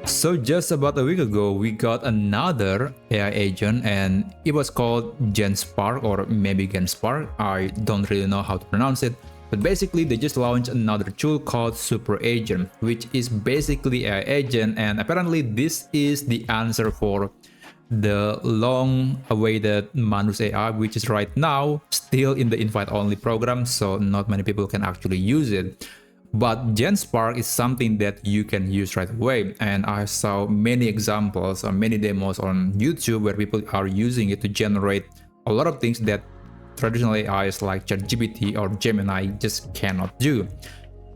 So just about a week ago, we got another AI agent and it was called Genspark or maybe Genspark. I don't really know how to pronounce it. But basically, they just launched another tool called Super Agent, which is basically AI agent. And apparently this is the answer for the long-awaited Manus AI, which is right now still in the invite-only program. So not many people can actually use it. But Genspark is something that you can use right away, and I saw many examples or many demos on YouTube where people are using it to generate a lot of things that traditional AIs like ChatGPT or Gemini just cannot do.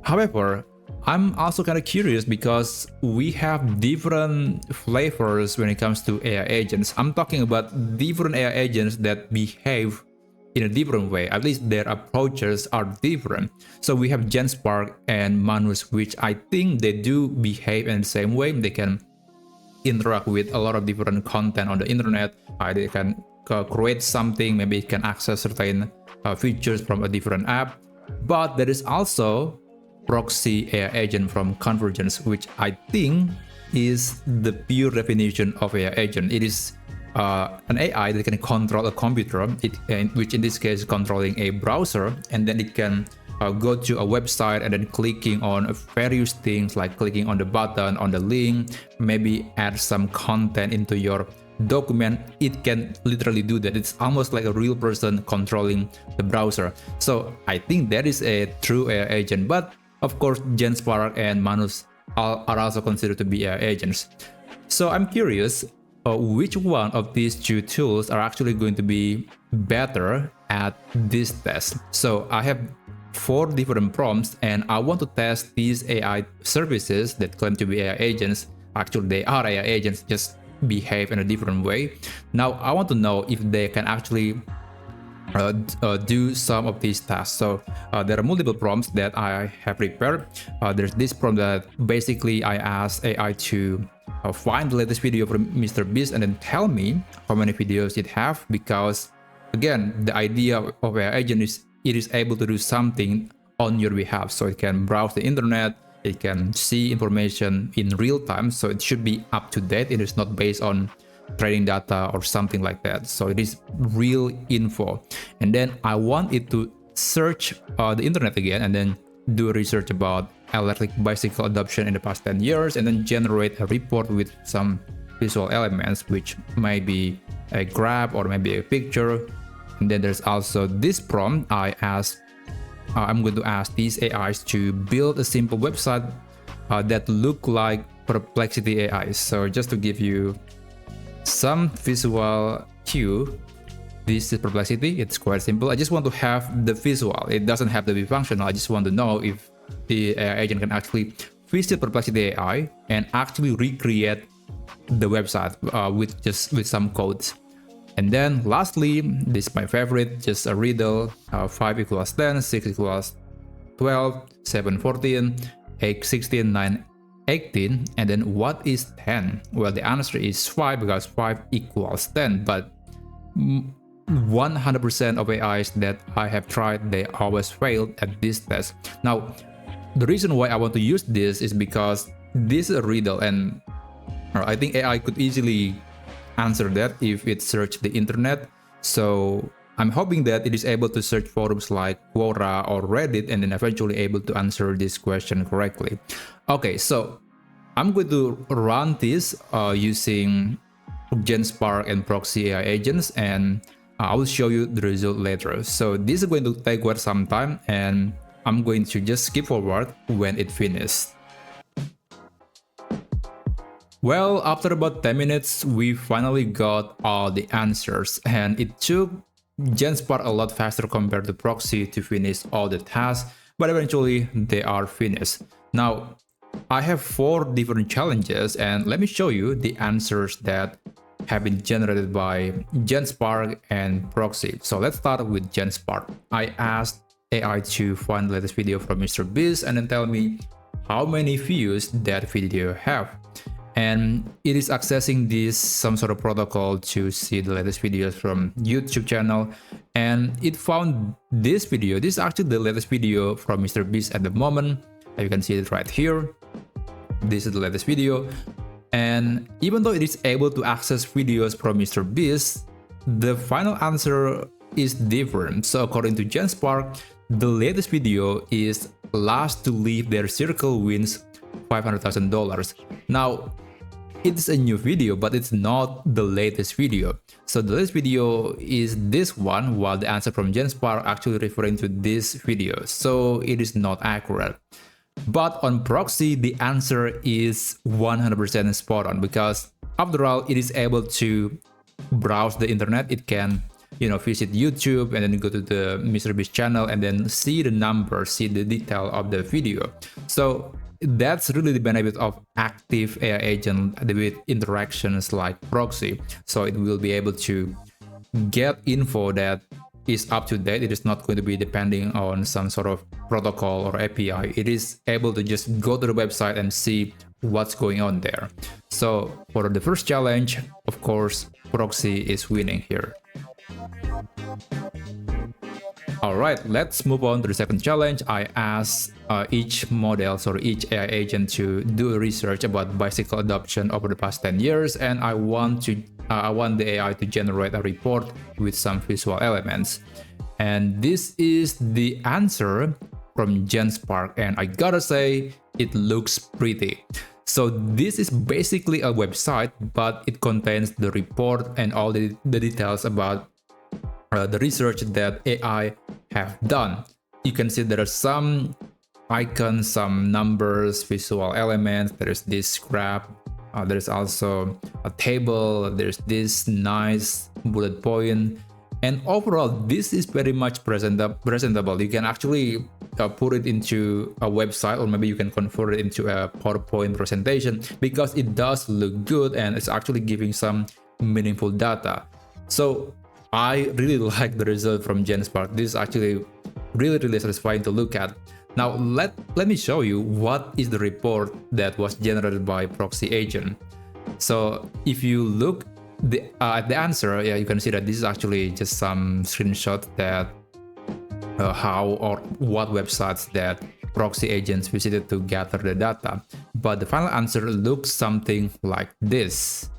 However, I'm also kind of curious because we have different flavors when it comes to AI agents. I'm talking about different AI agents that behave in a different way. At least their approaches are different. So we have Genspark and Manus, which I think they do behave in the same way. They can interact with a lot of different content on the internet. They can create something, maybe it can access certain features from a different app. But there is also Proxy AI agent from Convergence, which I think is the pure definition of AI agent. It is an AI that can control a computer, which in this case is controlling a browser, and then it can go to a website and then clicking on various things like clicking on the button, on the link, maybe add some content into your document. It can literally do that. It's almost like a real person controlling the browser. So I think that is a true AI agent. But of course, Genspark and Manus are also considered to be AI agents. So I'm curious, which one of these two tools are actually going to be better at this test. So I have 4 different prompts and I want to test these AI services that claim to be AI agents. Actually, they are AI agents, just behave in a different way. Now, I want to know if they can actually do some of these tasks. So there are multiple prompts that I have prepared. There's this prompt that basically I asked AI to find the latest video from Mr. Beast and then tell me how many videos it have, because again, the idea of AI agent is it is able to do something on your behalf. So it can browse the internet, it can see information in real time, so it should be up to date. It is not based on training data or something like that. So it is real info. And then I want it to search the internet again and then do research about electric bicycle adoption in the past 10 years and then generate a report with some visual elements, which may be a graph or maybe a picture. And then there's also this prompt. I'm going to ask these AIs to build a simple website that look like Perplexity AI. So just to give you some visual cue, this is Perplexity. It's quite simple. I just want to have the visual. It doesn't have to be functional. I just want to know if the AI agent can actually visit Perplexity AI and actually recreate the website with some codes. And then lastly, this is my favorite, just a riddle. 5 equals 10, 6 equals 12, 7 14, 8 16, 9 18, and then what is 10? Well, the answer is 5 because 5 equals 10, but 100% of AIs that I have tried, they always failed at this test. Now, the reason why I want to use this is because this is a riddle, and I think AI could easily answer that if it searched the internet. So I'm hoping that it is able to search forums like Quora or Reddit and then eventually able to answer this question correctly. Okay, so I'm going to run this using Genspark and Proxy AI agents, and I will show you the result later. So this is going to take quite some time, and I'm going to just skip forward when it finishes. Well, after about 10 minutes, we finally got all the answers, and it took Genspark a lot faster compared to Proxy to finish all the tasks, but eventually they are finished. Now, I have 4 different challenges, and let me show you the answers that have been generated by Genspark and Proxy. So let's start with Genspark. I asked AI to find the latest video from Mr. Beast and then tell me how many views that video have. And it is accessing this some sort of protocol to see the latest videos from YouTube channel, and it found this video. This is actually the latest video from Mr. Beast at the moment. You can see it right here. This is the latest video. And even though it is able to access videos from MrBeast, the final answer is different. So according to Genspark, the latest video is last to leave their circle wins $500,000. Now, it's a new video, but it's not the latest video. So the latest video is this one, while the answer from Genspark actually referring to this video. So it is not accurate. But on Proxy, the answer is 100% spot on, because after all, it is able to browse the internet. It can, visit YouTube and then go to the MrBeast channel and then see the numbers, see the detail of the video. So that's really the benefit of active AI agent with interactions like Proxy. So it will be able to get info that is up to date. It is not going to be depending on some sort of protocol or API. It is able to just go to the website and see what's going on there. So for the first challenge, of course, Proxy is winning here. Alright, let's move on to the second challenge. I asked each AI agent to do research about bicycle adoption over the past 10 years, and I want the AI to generate a report with some visual elements. And this is the answer from Genspark, and I gotta say, it looks pretty. So this is basically a website, but it contains the report and all the details about the research that AI have done. You can see there are some icons, some numbers, visual elements. There is this graph. There's also a table. There's this nice bullet point. And overall, this is very much presentable. You can actually put it into a website, or maybe you can convert it into a PowerPoint presentation, because it does look good and it's actually giving some meaningful data. So I really like the result from Genspark. This is actually really satisfying to look at. Now let me show you what is the report that was generated by Proxy agent. So if you look at the answer, you can see that this is actually just some screenshot that how or what websites that Proxy agents visited to gather the data. But the final answer looks something like this.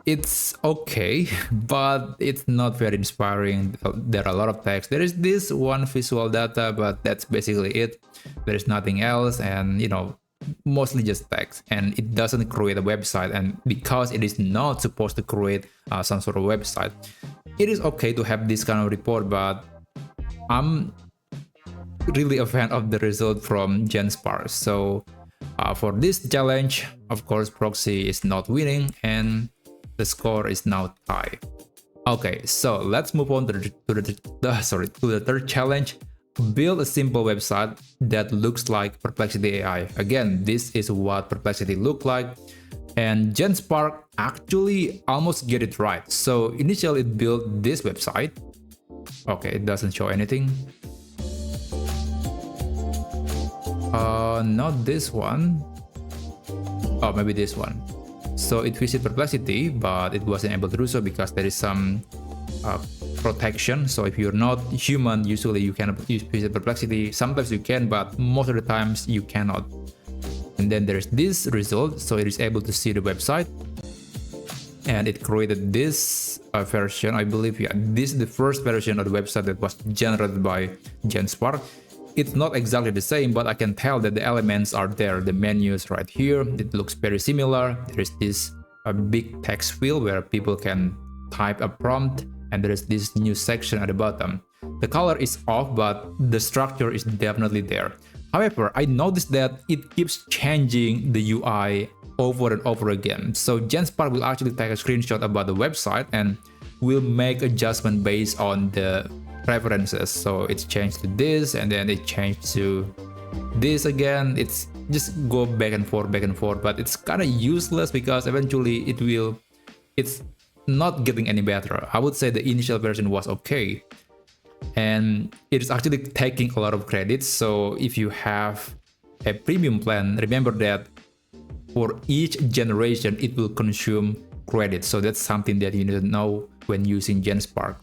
It's okay, but it's not very inspiring. There are a lot of text. There is this one visual data, but that's basically it. There is nothing else, and mostly just text. And it doesn't create a website, and because it is not supposed to create some sort of website, it is okay to have this kind of report. But I'm really a fan of the result from Genspark. So for this challenge, of course, Proxy is not winning, and the score is now tied. Okay, so let's move on to the third challenge. Build a simple website that looks like Perplexity AI. Again, this is what Perplexity looked like, and Genspark actually almost get it right. So initially it built this website. Okay, it doesn't show anything. Not this one. Oh, maybe this one. So it visited Perplexity, but it wasn't able to do so because there is some protection. So if you're not human, usually you cannot visit Perplexity. Sometimes you can, but most of the times you cannot. And then there's this result. So it is able to see the website. And it created this version, I believe. Yeah, this is the first version of the website that was generated by Genspark. It's not exactly the same, but I can tell that the elements are there. The menus right here, it looks very similar. There is this big text field where people can type a prompt, and there is this new section at the bottom. The color is off, but the structure is definitely there. However, I noticed that it keeps changing the UI over and over again. So Genspark will actually take a screenshot about the website and will make adjustment based on the preferences. So it's changed to this, and then it changed to this again. It's just go back and forth, but it's kind of useless because eventually it's not getting any better. I would say the initial version was okay, and it's actually taking a lot of credits. So if you have a premium plan, remember that for each generation it will consume credits. So that's something that you need to know when using Genspark.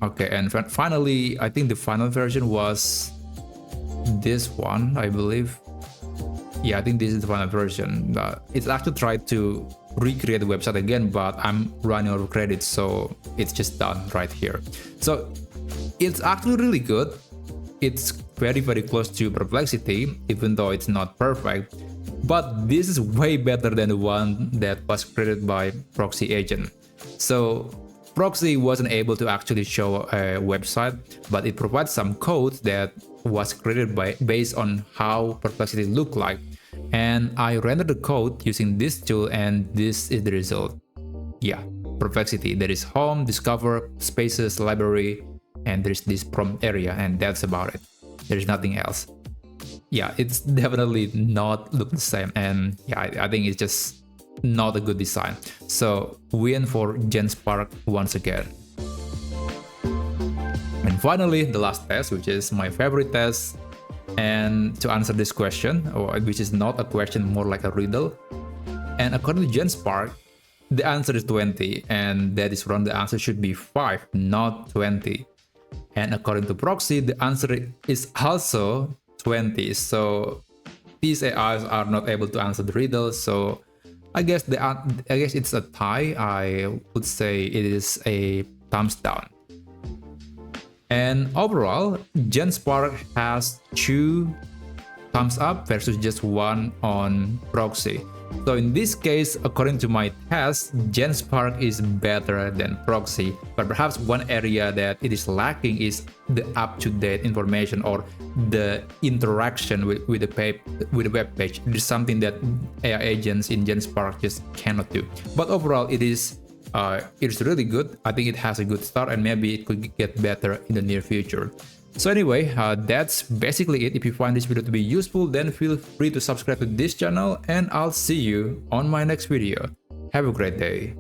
Okay, and finally, I think the final version was this one, I believe. Yeah, I think this is the final version. It's actually tried to recreate the website again, but I'm running out of credits, so it's just done right here. So it's actually really good. It's very, very close to Perplexity, even though it's not perfect. But this is way better than the one that was created by Proxy agent. So Proxy wasn't able to actually show a website, but it provides some code that was created based on how Perplexity looked like. And I rendered the code using this tool, and this is the result. Yeah, Perplexity. There is home, discover, spaces, library, and there's this prompt area, and that's about it. There's nothing else. Yeah, it's definitely not look the same, and yeah, I think it's just not a good design. So win for Genspark once again. And finally, the last test, which is my favorite test. And to answer this question, which is not a question, more like a riddle. And according to Genspark, the answer is 20, and that is wrong. The answer should be 5, not 20. And according to Proxy, the answer is also 20. So these AIs are not able to answer the riddle. So I guess it's a tie. I would say it is a thumbs down. And overall, Genspark has 2 thumbs up versus just 1 on Proxy. So in this case, according to my test, Genspark is better than Proxy. But perhaps one area that it is lacking is the up-to-date information or the interaction with the web page. It is something that AI agents in Genspark just cannot do. But overall, it's really good. I think it has a good start, and maybe it could get better in the near future. So anyway, that's basically it. If you find this video to be useful, then feel free to subscribe to this channel, and I'll see you on my next video. Have a great day.